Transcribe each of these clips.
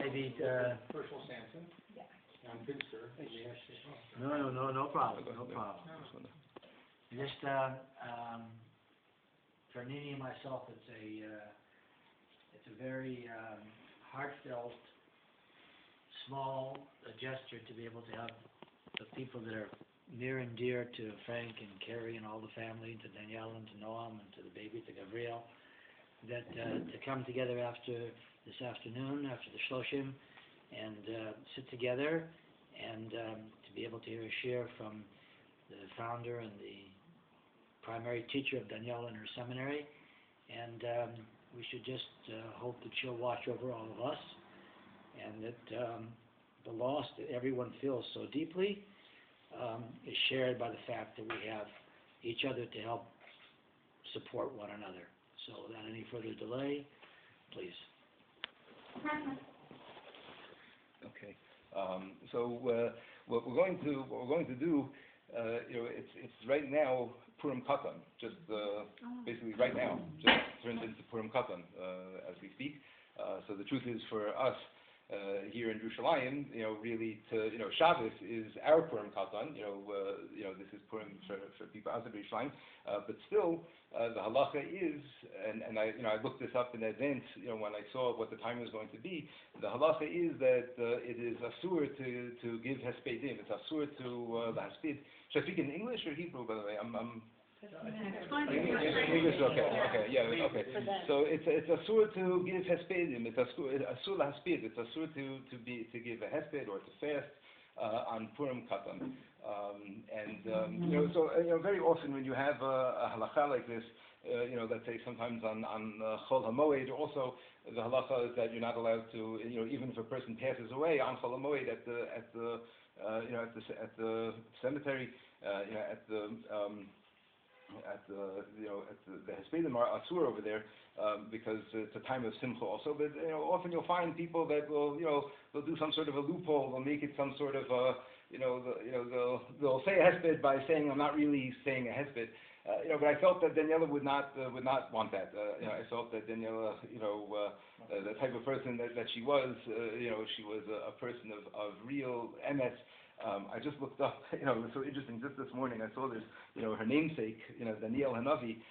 maybe. First of all, Samson. Yeah. I'm Binster. No problem. Just for Nini and myself, it's a very heartfelt, small gesture to be able to have the people that are near and dear to Frank and Carrie and all the family, and to Danielle and to Noam and to the baby, to Gabriel, that to come together after this afternoon, after the Shloshim, and sit together and to be able to hear a shiur from the founder and the primary teacher of Daniella in her seminary, and we should just hope that she'll watch over all of us, and that the loss that everyone feels so deeply is shared by the fact that we have each other to help support one another. So without any further delay, please. Okay. So what we're going to do, it's right now Purim Katan, just basically right now, just turned into Purim Katan as we speak. So the truth is for us here in Yerushalayim, really Shabbos is our Purim Katan. This is Purim for people outside of Yerushalayim, but still the halacha is, and I looked this up in advance. When I saw what the time was going to be, the halacha is that it is asur to give hespedim. It's asur to the hesped. Should I speak in English or Hebrew? By the way, English, okay. So it's asur to give hespedim. It's asur lahesped. It's asur to give a hesped or to fast on Purim Katan. So very often when you have a halacha like this, let's say sometimes on Chol HaMoed, also the halacha is that you're not allowed to, even if a person passes away on Chol HaMoed at the cemetery, at the Hespedim are asur over there because it's a time of simcha also. But often you'll find people that will they'll do some sort of a loophole. They'll make it some sort of they'll say a hesped by saying I'm not really saying a hesped. But I felt that Daniella would not want that. I felt that Daniella, the type of person that she was, she was a person of real emes. I just looked up, it was so interesting, just this morning I saw this, her namesake, Daniel Hanavi.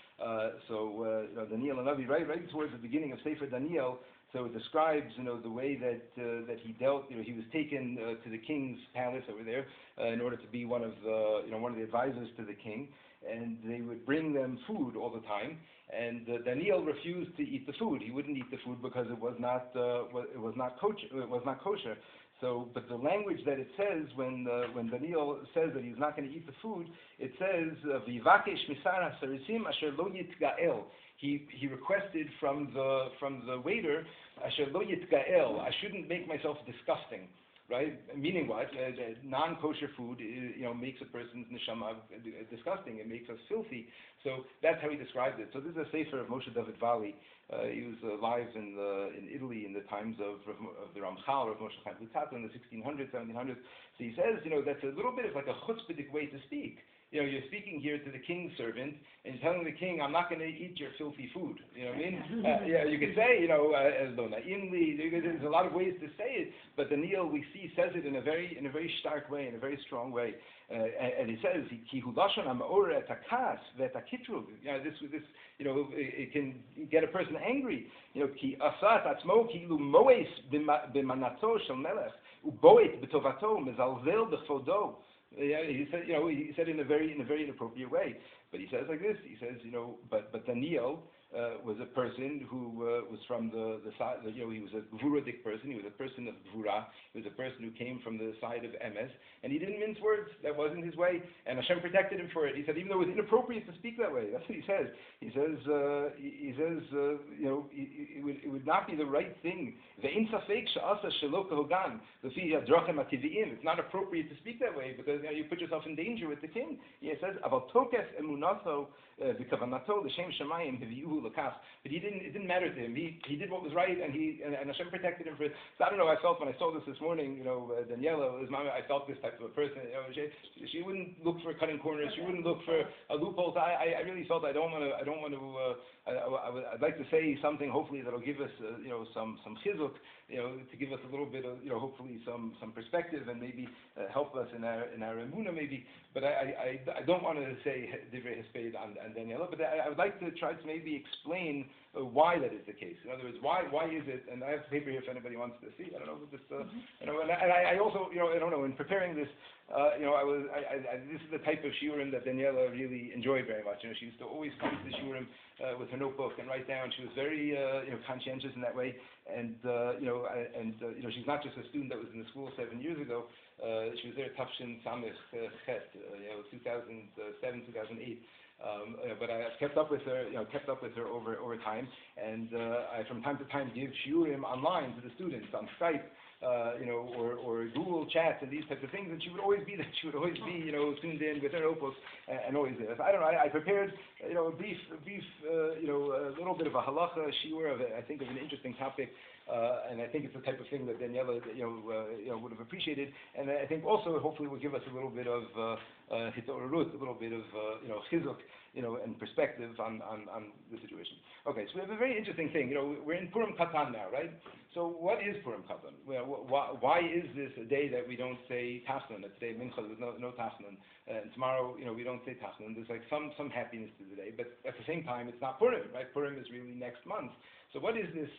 Daniel Hanavi, right towards the beginning of Sefer Daniel, so it describes, the way that he dealt. He was taken to the king's palace over there in order to be one of the advisors to the king, and they would bring them food all the time. And Daniel refused to eat the food. He wouldn't eat the food because it was not kosher. So, but the language that it says when Daniel says that he's not going to eat the food, it says Vivakesh misara sarisim asher lo yitgael. He requested from the waiter asher lo yitgael. I shouldn't make myself disgusting. Right? Meaning what? Non-kosher food, makes a person's neshama disgusting. It makes us filthy. So that's how he described it. So this is a sefer of Moshe David Vali. He was alive in Italy in the times of the Ramchal, of Moshe Chaim Luzzatto in the 1600s, 1700s. So he says, that's a little bit of like a chutzpahdik way to speak. You're speaking here to the king's servant, and you're telling the king, I'm not going to eat your filthy food. You know what I mean? You could say, there's a lot of ways to say it, but Daniel, we see, says it in a very stark way, in a very strong way. And he says, this, it can get a person angry. Ki asat atzmo kilu moes b'manato shel melech uboet b'tovato mezalzel b'chodo. He said in a very inappropriate way. But he says like this. He says, but Daniel was a person who was from the side. He was a gvuradik person. He was a person of gvura. He was a person who came from the side of emes, and he didn't mince words. That wasn't his way, and Hashem protected him for it. He said, even though it was inappropriate to speak that way, that's what he says. He says, it would not be the right thing. It's not appropriate to speak that way because you put yourself in danger with the king. He says, "Aval tokes emunato v'kavanato l'shem shamayim haviuhu Hu Lakas. But it didn't matter to him. He did what was right, and Hashem protected him for it. So I don't know. I felt when I saw this morning, Daniella, his mom, I felt this type of a person. She wouldn't look for cutting corners. She wouldn't look for a loophole. So I really felt I'd like to say something. Hopefully that'll give us some chizuk, to give us a little bit of hopefully some perspective and maybe help us in our emunah maybe. But I don't want to say divrei hesped on Daniella, but I would like to try to maybe explain why that is the case. In other words, why is it? And I have paper here if anybody wants to see. I don't know if this, and I also I don't know, in preparing this, this is the type of shiurim that Daniella really enjoyed very much. She used to always come to the shiurim with her notebook and write down. She was very conscientious in that way, and she's not just a student that was in the school 7 years ago. She was there at Tafshin Samich Chet, 2007, 2008. But I kept up with her, over time, and I from time to time give shiurim online to the students on Skype, or Google chats and these types of things, and she would always be there. She would always be, tuned in with her notebooks and always there. So I don't know. I prepared, a brief, a little bit of a halacha shiur of I think of an interesting topic. And I think it's the type of thing that Daniella, would have appreciated, and I think also hopefully will give us a little bit of hitorut, a little bit of chizuk, and perspective on the situation. Okay, so we have a very interesting thing. We're in Purim Katan now, right? So what is Purim Katan? Why is this a day that we don't say Tafnan? It's day Mincha, there's no Tafnan, and tomorrow, we don't say Tafnan. There's like some happiness to the day, but at the same time, it's not Purim, right? Purim is really next month. So what is this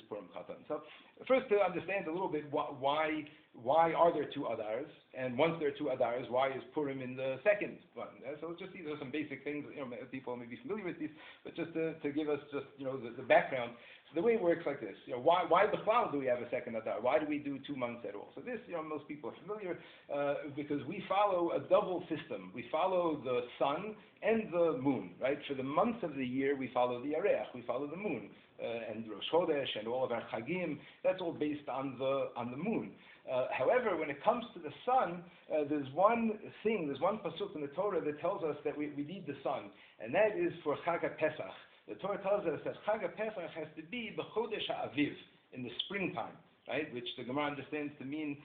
Purim Katan? So first to understand a little bit why are there two Adars, and once there are two Adars, why is Purim in the second one? So just these are some basic things, people may be familiar with these, but just to give us just, the background. So the way it works like this, why the cloud do we have a second Adar? Why do we do 2 months at all? So this, most people are familiar, because we follow a double system. We follow the sun and the moon, right? For the months of the year, we follow the Yareach, we follow the moon. And Rosh Chodesh and all of our Chagim, that's all based on the moon. However, when it comes to the sun, there's one pasuk in the Torah that tells us that we need the sun, and that is for Chag Pesach. The Torah tells us that Chag Pesach has to be b'Chodesh HaAviv, in the springtime, right? Which the Gemara understands to mean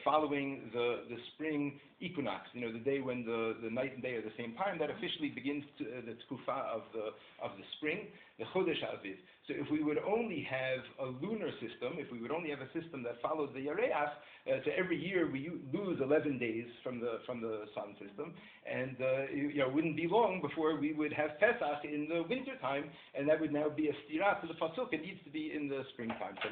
following the spring equinox, the day when the night and day are the same time. That officially begins the tkufa of the spring, the Chodesh HaAviv. So if we would only have a lunar system, if we would only have a system that followed the Yareach, so every year we lose 11 days from the sun system, and it wouldn't be long before we would have Pesach in the winter time, and that would now be a stira to the pasuk. It needs to be in the springtime. So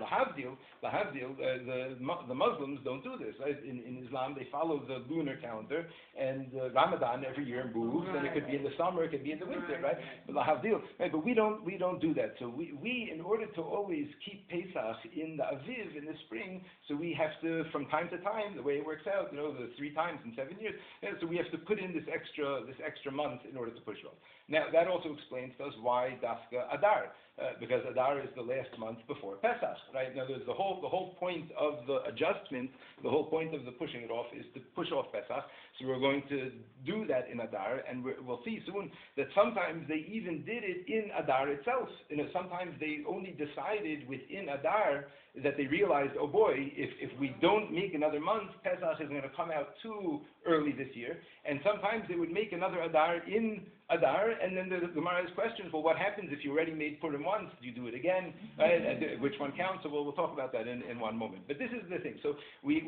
the Muslims don't do this. Right? In Islam, they follow the lunar calendar, and Ramadan every year moves, and it could be in the summer, it could be in the winter, right? But right? But we don't do that. So we in order to always keep Pesach in the Aviv, in the spring, so we have to, from time to time, the way it works out, the 3 times in 7 years, so we have to put in this extra month in order to push it off. Now, that also explains to us why Dafka Adar, because Adar is the last month before Pesach, right? Now, there's the whole point of the adjustment, the whole point of the pushing it off is to push off Pesach. So we're going to do that in Adar, and we'll see soon that sometimes they even did it in Adar itself. Sometimes they only decided within Adar that they realized, oh boy, if we don't make another month, Pesach is going to come out too early this year. And sometimes they would make another Adar in Adar, and then the Gemara has questions, well, what happens if you already made Purim once? Do you do it again? Right? Which one counts? So we'll talk about that in one moment. But this is the thing. So we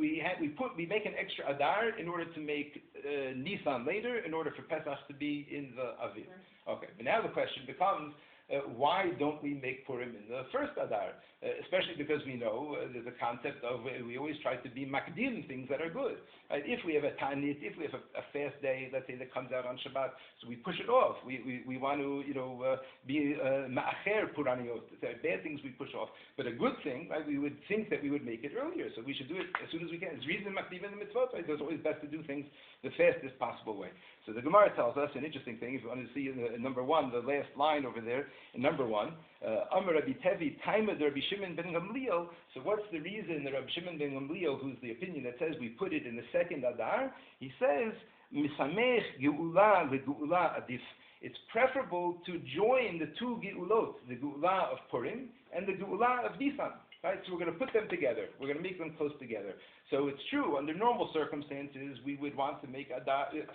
make an extra Adar in order to make Nisan later, in order for Pesach to be in the Aviv. Okay, but now the question becomes, why don't we make Purim in the first Adar? Especially because we know there's a concept of, we always try to be makdim, things that are good. Right? If we have a Tanit, if we have a fast day, let's say that comes out on Shabbat, so we push it off. We want to, be ma'acher Puraniot. Bad things we push off. But a good thing, right, we would think that we would make it earlier, so we should do it as soon as we can. It's reason makdim in the mitzvot, right? It's always best to do things the fastest possible way. So the Gemara tells us an interesting thing. If you want to see in number 1, the last line over there, in number 1, Amar Rabbi Tevi, Taima Rabbi Shimon ben Gamliel. So what's the reason that Rabbi Shimon ben Gamliel, who's the opinion that says we put it in the second Adar, he says, Misamech Geula leGeula Adif. it's preferable to join the two Geulot, the Geulah of Purim and the Geulah of Nisan. Right? So we're going to put them together. We're going to make them close together. So it's true, under normal circumstances, we would want to make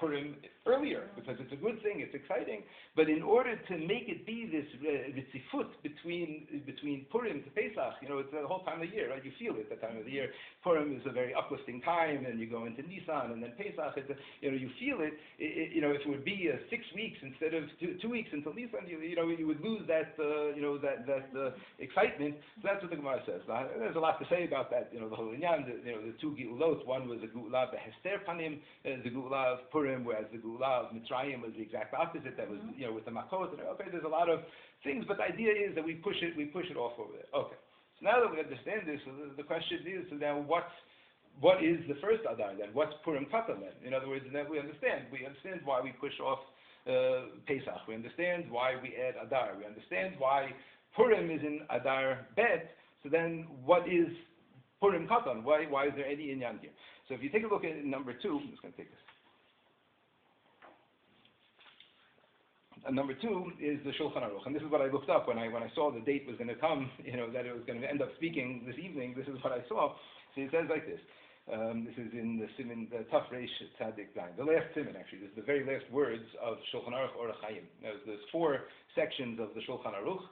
Purim earlier, because it's a good thing, it's exciting. But in order to make it be this ritzifut between Purim to Pesach, it's the whole time of the year, right? You feel it that time of the year. Purim is a very uplifting time, and you go into Nisan, and then Pesach, you feel it. If it would be 6 weeks instead of 2 weeks until Nisan, you would lose that excitement. So that's what the Gemara says. Now, there's a lot to say about that. The whole inyan, the two Geulot. One was the Geulah behester panim, the Geulah of Purim, whereas the Geulah of Mitzrayim was the exact opposite. That was with the makot. Okay, there's a lot of things, but the idea is that we push it off over there. Okay. So now that we understand this, so the question is, so now what is the first Adar then? What's Purim Katan then? In other words, then we understand. We understand why we push off Pesach. We understand why we add Adar. We understand why Purim is in Adar Bet. So then, what is Purim Katan? Why is there any inyan here? So if you take a look at number 2, I'm just going to take this. Number 2 is the Shulchan Aruch, and this is what I looked up when I saw the date was going to come. That it was going to end up speaking this evening. This is what I saw. So it says like this. This is in the Siman, the Taf Reish Tzadik Zayin. The last Siman, actually. This is the very last words of Shulchan Aruch Orach Chaim. There's 4 sections of the Shulchan Aruch.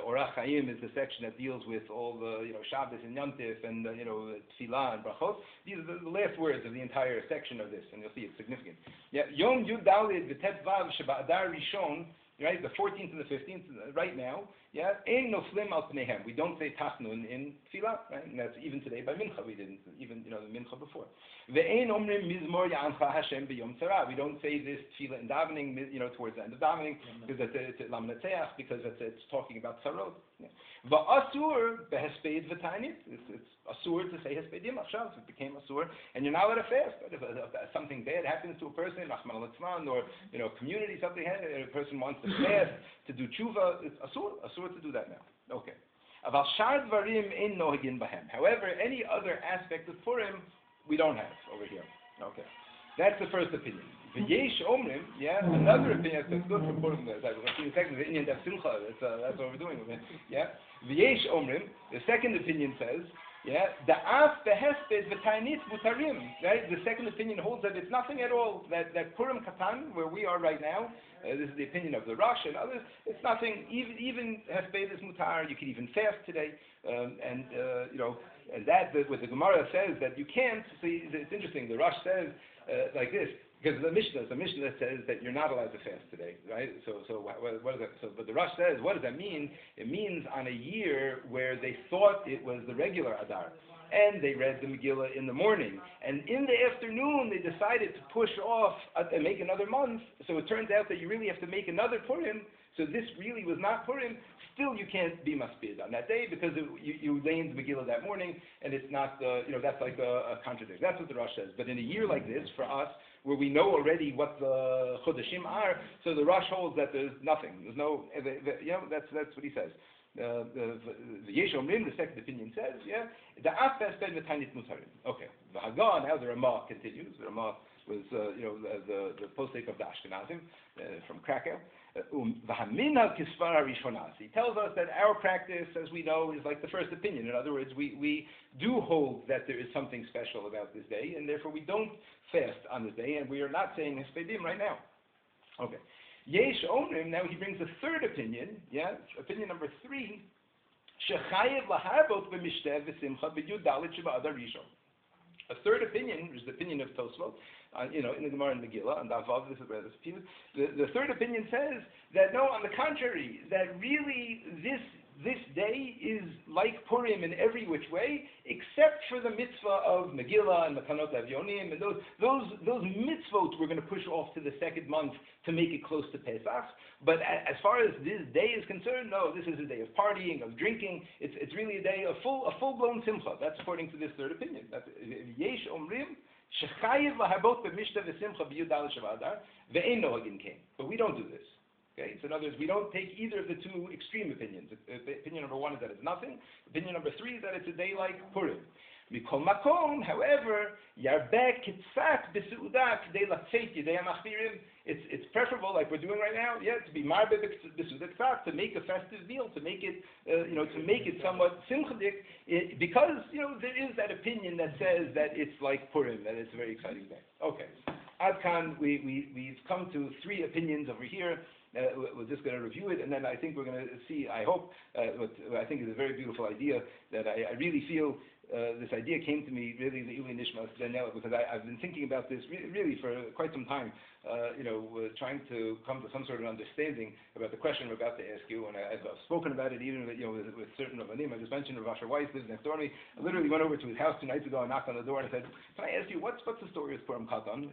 Orach Chaim is the section that deals with all the Shabbos and Yom Tif and Tefillah and Brachot. These are the last words of the entire section of this, and you'll see it's significant. Yom Yud Daled V'Tet Vav Sheba'adar Rishon, right, the 14th and the 15th, right now. Ein noflim al pneihem. We don't say tachnun in tefillah, right? And that's even today by mincha. We didn't even the mincha before. Ve'ein omrim mizmor ya'ancha Hashem b'yom tzara. We don't say this tefillah in davening, towards the end of davening, because it's lam netzeach, because it's talking about tzarot. Va'asur behesped v'tainit. It's asur to say hespedim. Achshav, it became asur, and you're not allowed to fast. But if something bad happens to a person, Rahman al-Litzman, or community, something, a person wants to fast to do tshuva, it's asur to do that now. Okay. However, any other aspect of Purim we don't have over here. Okay. That's the first opinion. V'yesh omrim, another opinion that's good for Purim. That's what we're doing with it. V'yesh omrim, the second opinion says, da'af behesped v'tainit mutarim. Right? The second opinion holds that it's nothing at all. That Purim Katan, where we are right now, this is the opinion of the Rosh and others, it's nothing. Even hesped is mutar. You can even fast today, and that what the Gemara says that you can't. See, it's interesting. The Rosh says like this. Because the Mishnah says that you're not allowed to fast today, right? So what is that? But the Rosh says, what does that mean? It means on a year where they thought it was the regular Adar, and they read the Megillah in the morning, and in the afternoon they decided to push off and make another month. So it turns out that you really have to make another Purim. So this really was not Purim. Still, you can't be maspid on that day because you lay the Megillah that morning, and it's not that's like a contradiction. That's what the Rosh says. But in a year like this, for us, where we know already what the Chodeshim are, so the Rosh holds that there's nothing. There's no, that's what he says. The Yesh Omrim, the second opinion says, the Afes Ben V'Tainit Mutarim. Okay. The Haggah, now the Ramah continues. The Ramah was, the posek of the Ashkenazim from Krakow. He tells us that our practice, as we know, is like the first opinion. In other words, we do hold that there is something special about this day, and therefore we don't fast on this day, and we are not saying Hespedim right now. Okay. Yesh Omrim, now he brings a third opinion, opinion number 3, Shechayev laharbot b'mishtev v'simcha b'yud dalet sheba'adar rishon. A third opinion is the opinion of Tosfot, in the Gemara and Megillah, and Avav, this is where this appears. The third opinion says that no, on the contrary, that really this day is like Purim in every which way, except for the mitzvah of Megillah and Matanot Avyonim, and those mitzvot we're going to push off to the second month to make it close to Pesach. But as far as this day is concerned, no, this is a day of partying, of drinking. It's really a day of full-blown simcha. That's according to this third opinion. Yesh Omrim shechayev lahabot b'mishta v'simcha b'yud daled shevadar ve'ein nohagin kain. But we don't do this. Okay, so in other words, we don't take either of the two extreme opinions. Opinion number 1 is that it's nothing. Opinion number 3 is that it's a day like Purim. Mikol makom, however, yarbeh kitzak b'seudah k'dei latzeit yidei hamachmirim. It's preferable, like we're doing right now, to be marbeh b'seudah kitzak, to make a festive meal, to make it, to make it somewhat simchadik, because there is that opinion that says that it's like Purim, that it's a very exciting day. Okay, Ad Kan, we've come to three opinions over here. We're just going to review it, and then I think we're going to see, I hope, what I think is a very beautiful idea, that I really feel this idea came to me really the Ili Nishmas Daniella, because I've been thinking about this really for quite some time, trying to come to some sort of understanding about the question I'm about to ask you, and I've spoken about it even with certain Rabbanim. I just mentioned Rav Asher Weiss lives next door to me. I literally went over to his house 2 nights ago and knocked on the door and I said, can I ask you, what's the story of Purim Katan?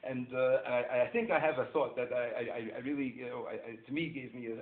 And I think I have a thought that I really, to me gave me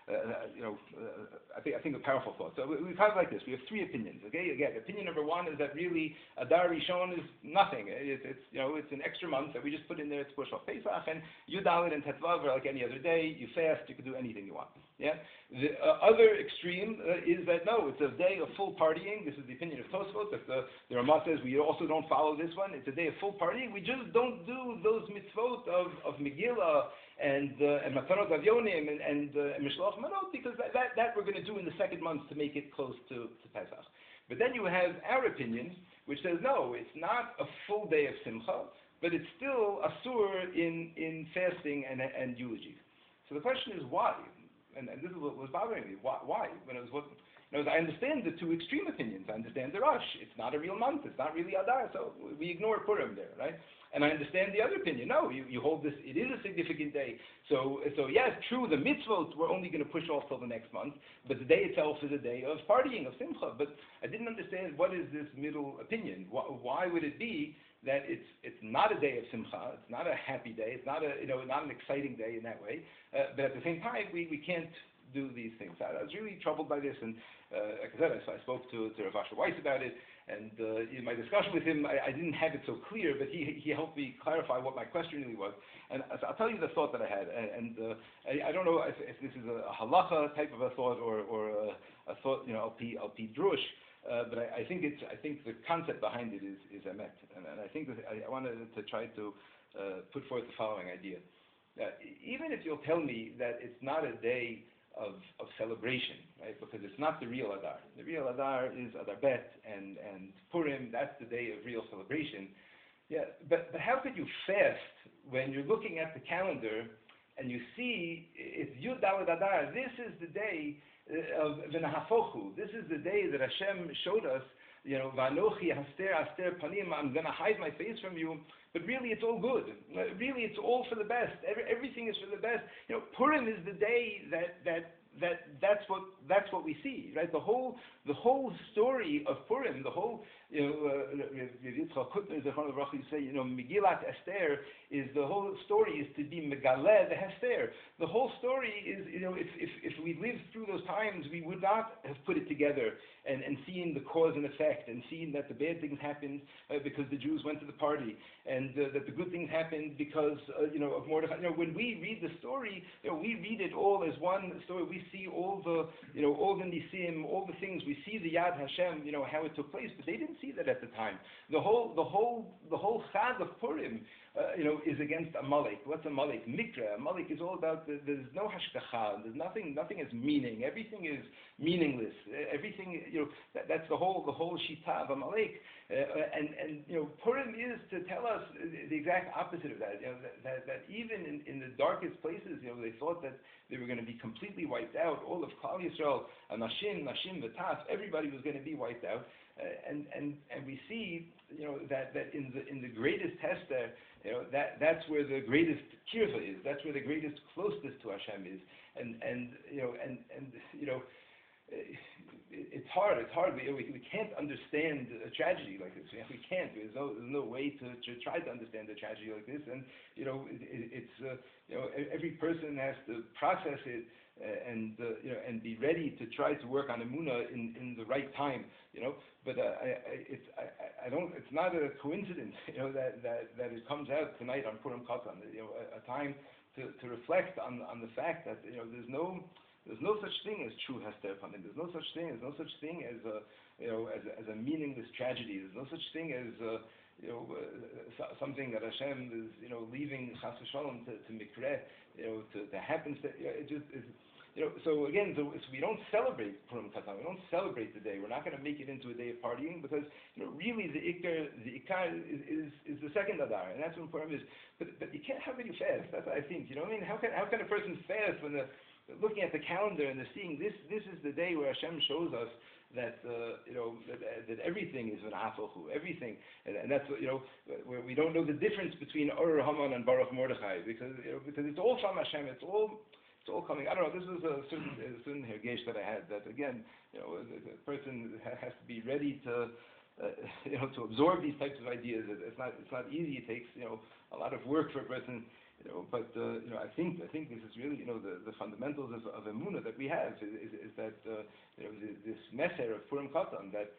I think a powerful thought. So we kind of like this. We have three opinions. Okay, again, opinion number one is that really Adar Rishon is nothing. It's an extra month that we just put in there to push off Pesach, and Yudalit and Tetvav are like any other day. You fast, you can do anything you want. Yeah. The other extreme is that no, it's a day of full partying. This is the opinion of Tosfot. If the Ramah says we also don't follow this one, it's a day of full partying. We just don't do those mitzvot of Megillah and Matanot Avyonim and Mishloach Manot, because that we're going to do in the second month to make it close to Pesach. But then you have our opinion, which says no, it's not a full day of Simcha, but it's still asur in fasting and eulogy. So the question is why? And this is what was bothering me. Why? I understand the two extreme opinions. I understand the Rush. It's not a real month. It's not really Adar. So we ignore Purim there, right? And I understand the other opinion. No, you hold this. It is a significant day. So yes, true. The mitzvot we're only going to push off till the next month, but the day itself is a day of partying, of simcha. But I didn't understand what is this middle opinion. Why would it be that it's not a day of simcha? It's not a happy day. It's not not an exciting day in that way. But at the same time, we can't do these things. I was really troubled by this, and like I said, I spoke to Rav Asher Weiss about it, and in my discussion with him, I didn't have it so clear, but he helped me clarify what my question really was. And I'll tell you the thought that I had, and I don't know if this is a halacha type of a thought or a thought, al pi drush, but I think the concept behind it is emet, and I think that I wanted to try to put forth the following idea. Even if you'll tell me that it's not a day of celebration, right? Because it's not the real Adar. The real Adar is Adar Bet and Purim. That's the day of real celebration. Yeah, but how could you fast when you're looking at the calendar and you see it's Yud Daled Adar? This is the day of V'nahafochu. This is the day that Hashem showed us. V'anochi haster panim. I'm going to hide my face from you. But really, it's all good. Really, it's all for the best. Everything is for the best. Purim is the day that's what we see, right? The whole story of Purim, the whole Yitzchak Kutner say, Megillat Esther is the whole story is to be Megaleh the Hester. The whole story is, if we lived through those times, we would not have put it together and seen the cause and effect and seen that the bad things happened because the Jews went to the party, and that the good things happened because of Mordechai. When we read the story, we read it all as one story. We see all the nisim, all the things. We see the Yad Hashem, how it took place, but they didn't see that at the time. The whole Chag of Purim, is against Amalek. What's Amalek? Mikra. Amalek is all about there's no hashkacha. There's nothing has meaning. Everything is meaningless. Everything, that's the whole shita of Amalek. And Purim is to tell us the exact opposite of that. That even in the darkest places, they thought that they were going to be completely wiped out. All of Klal Yisrael, Nashim, V'tas, everybody was going to be wiped out. And we see that in the greatest test there, that's where the greatest kirva is. That's where the greatest closeness to Hashem is. It's hard. We can't understand a tragedy like this. We can't. There's no way to try to understand a tragedy like this. And every person has to process it and be ready to try to work on Emunah in the right time. But it's not a coincidence. That it comes out tonight on Purim Katan. A time to reflect on the fact that there's there's no such thing as true hester panim. There's no such thing as a meaningless tragedy. There's no such thing as something that Hashem is leaving chas v'shalom to mikre, to happen. It just is. So again, so we don't celebrate Purim Katan. We don't celebrate the day. We're not going to make it into a day of partying because really the ikar is the second Adar, and that's what Purim is. But you can't have it fast. That's what I think. You know what I mean? How can a person fast when they're looking at the calendar and they're seeing this is the day where Hashem shows us that that everything is an afachu, everything, and that's what where we don't know the difference between Or Haman and Baruch Mordechai because it's all from Hashem. It's all coming. I don't know. This was a certain hergesh that I had. That again, a person has to be ready to, to absorb these types of ideas. It's not easy. It takes a lot of work for a person. But I think this is really the fundamentals of emunah that we have is that this meser of Purim Katan that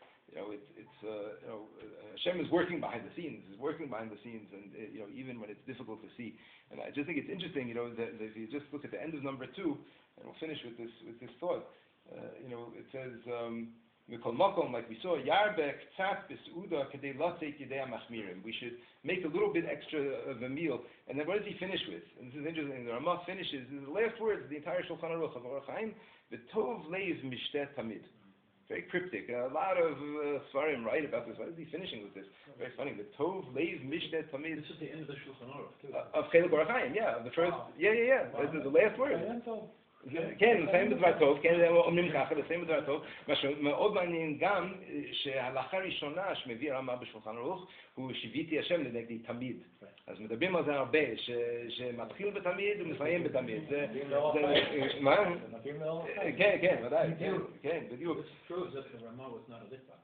Hashem is working behind the scenes. Is working behind the scenes, and even when it's difficult to see. And I just think it's interesting, that if you just look at the end of number 2, and we'll finish with this thought. It says, "Mikol makom," like we saw, "Yarbek tzat b'seuda kedei latzeit yedei machmirim." We should make a little bit extra of a meal. And then what does he finish with? And this is interesting. The Ramah finishes. This is the last words of the entire Shulchan Aruch of Orach Chaim. "V'tov leiv mishtet tamid." Very cryptic. A lot of Svarim write about this. Why is he finishing with this? Very funny. The Tov Leiv Mishnet Tamid. This is the end of the Shulchan Aruch, too. Of Chelek Orach Chaim, yeah. The first, yeah. Wow. This is the last word. כן, מסיים בדבר טוב, כן, אומרים ככה, מסיים בדבר טוב, מה שמאוד מעניין גם, שההלכה הראשונה שמביא הרמ"א בשולחן ערוך, הוא שיוויתי השם לנגדי תמיד. אז מדברים על זה הרבה, שמתחיל בתמיד ומסיים בתמיד. מה? כן, ודאי, כן, בדיוק. This proves that the Ramah was not a litva.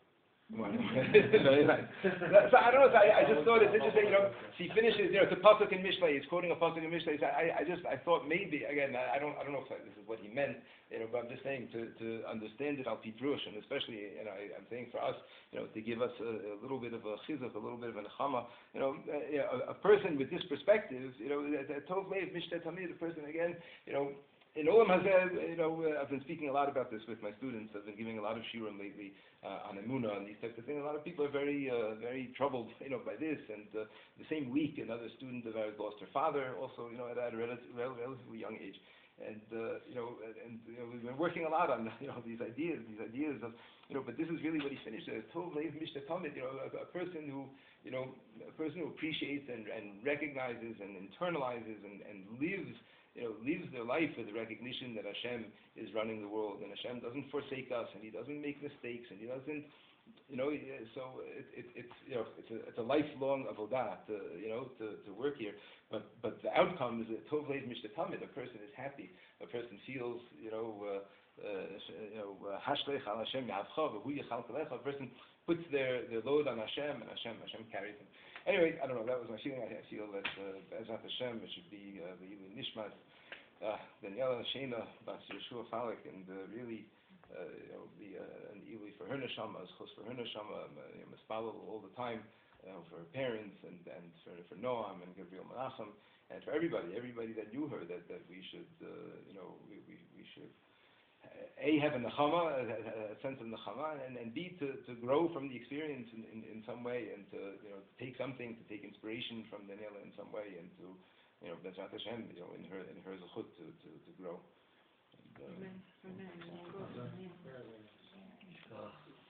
Very nice. So I don't know. I just thought it's interesting. He finishes. It's a pasuk in Mishlei. He's quoting a pasuk in Mishlei. I thought maybe again. I don't know if this is what he meant. But I'm just saying to understand it al pi drush, and especially I'm saying for us, to give us a little bit of a chizuk, a little bit of a nechama. A person with this perspective, that tov leiv mishtet tamid. A person again, in Olam Hazeh, I've been speaking a lot about this with my students. I've been giving a lot of shiurim lately on emunah and these types of things. A lot of people are very, very troubled, by this. And the same week, another student of ours lost her father, also, at a relatively young age. And we've been working a lot on, these ideas of, but this is really what he finished. Tov leiv mishtet tamid. A person who, appreciates and recognizes and internalizes and lives their life with the recognition that Hashem is running the world, and Hashem doesn't forsake us, and He doesn't make mistakes, and He doesn't, so it's a lifelong avodah to work here. But the outcome is that tov leiv mishtet tamid. A person is happy. A person feels, hashlech al Hashem yavcha v'hu yichal kalecha. A person puts their load on Hashem, and Hashem carries them. Anyway, I don't know, that was my feeling. I feel that Be'ezrat Hashem, it should be the Yili Nishmat, Daniella Shayna, Bas Yehoshua Falik, and really be an Yili for her neshama, as close for her neshama, mispalel all the time, for her parents, and for Noam and Gabriel Menachem, and for everybody that knew her, that we should, we should have a nechama, a sense of nechama, and B, to grow from the experience in some way, and to take something, to take inspiration from Daniella in some way, and to Be'ezrat Hashem, in her zechut to grow. And, Amen. Amen.